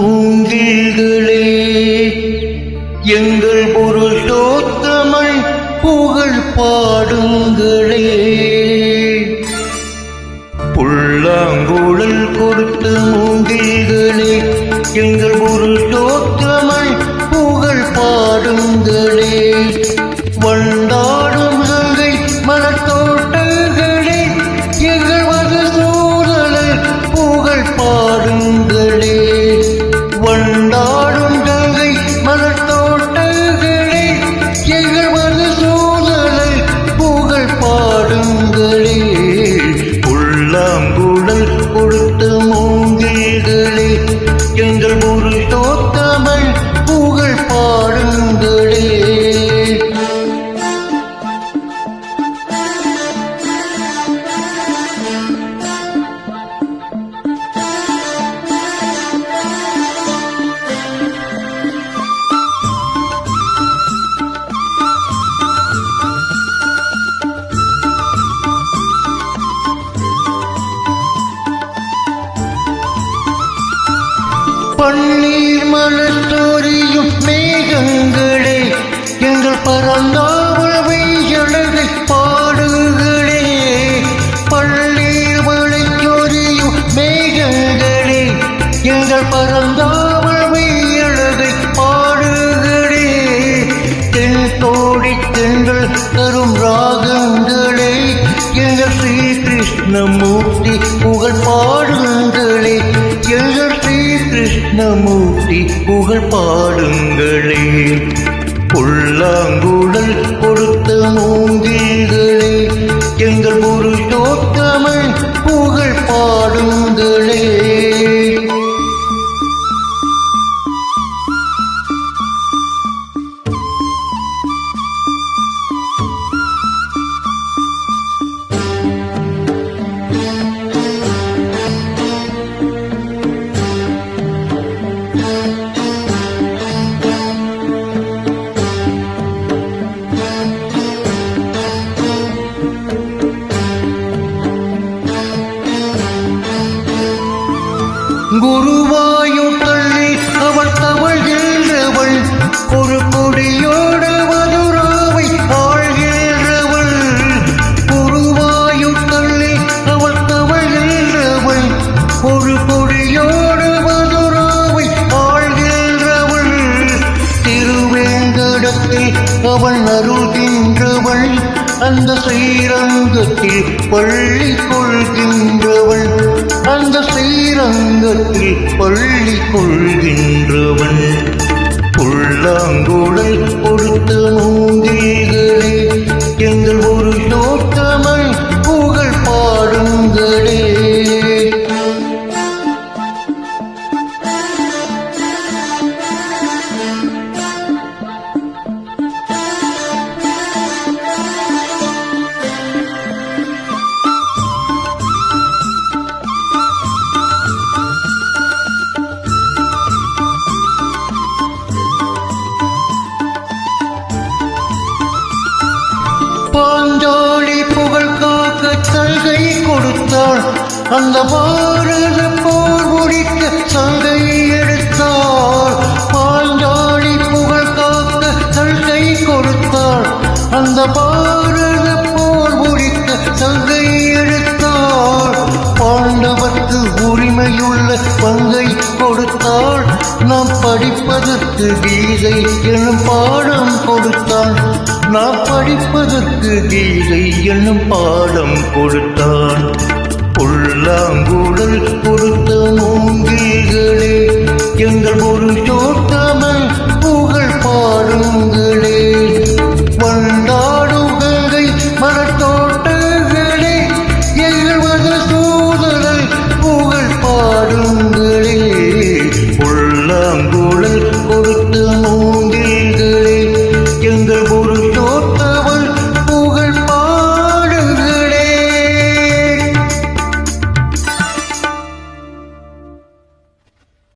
மூங்கில்களே எங்கள் பொருள் தோத்தமிழ் புகழ் பாடுங்களே. புல்லாங்குழல் கொடுத்த மூங்கில்களே எங்கள் பொருள் தோத்தமிழ் புகழ் பாடுங்களே. வண்டாடும் கங்கை மலர்த்தோட்டங்களே எங்கள் மதுசூதனல் புகழ் பாடுங்களே. வண்டாடும் கங்கை மலர்த்தோட்டங்களே எங்கள் மதுசூதனல் புகழ் பாடுங்களே. புல்லாங்குழல் கொடுத்த மூங்கில்களே எங்கள் பொருள் தோத்தமிழ் புகழ் பாடுங்களே. பன்னீர் மலர் தோரியும் மேகங்களே எங்கள் பரந்தாவல் வெய்யழகை பாடுகளே. பன்னீர் மலை தோரியும் மேகங்களே எங்கள் பரந்தாவல் வெய்யழகை பாடுகளே. தென் தோடி தெங்கள் தரும் ராகங்களே எங்கள் ஸ்ரீ கிருஷ்ணமூர்த்தி புகழ் பாடுங்களே. எங்கள் ஸ்ரீ கிருஷ்ணமூர்த்தி புகழ் பாடுங்களே. புல்லாங்குழல் கொடுத்த மூங்கில்களே எங்கள் பொருள் தோத்தமிழ் புகழ் பாடுங்களே. குருவாயூர் தள்ளி அவள் தவழ்கின்றவள் ஒரு கொடியோடு மதுராவை ஆழ்கின்றவள். குருவாயூர் தள்ளி அவள் தவழ்கின்றவள் ஒரு கொடியோடு மதுராவை ஆழ்கின்றவள். திருவேங்கடத்தில் அவள் அருள்கின்றவள் அந்த ஸ்ரீரங்கத்தில் பள்ளி கொள்கின்றவள். அந்த ஸ்ரீரங்கத்தில் பள்ளி கொள்கின்றவன். புல்லாங்குழல் கொடுத்த மூங்கில்களே எங்கள் ஒரு தோத்தமிழ் புகழ் பாடுங்களே. பாஞ்சாலி புகழ் காக்க சங்கை கொடுத்தாள் அந்த பாரத போர் முடிக்க சங்கை எடுத்தாள். பாஞ்சாலி புகழ் காக்க சங்கை கொடுத்தாள் அந்த பாரத போர் முடிக்க சங்கை எடுத்தாள். பாண்டவர்க்கு உரிமையுள்ள பங்கை கொடுத்தாள். நாம் படிப்பதற்கு கீதை எனும் பாடம் கொடுத்தாள். நாம் படிப்பதற்கு கீதை என்னும் பாடம் கொடுத்தான். புல்லாங்குழல் கொடுத்த மூங்கில்களே எங்கள் ஒரு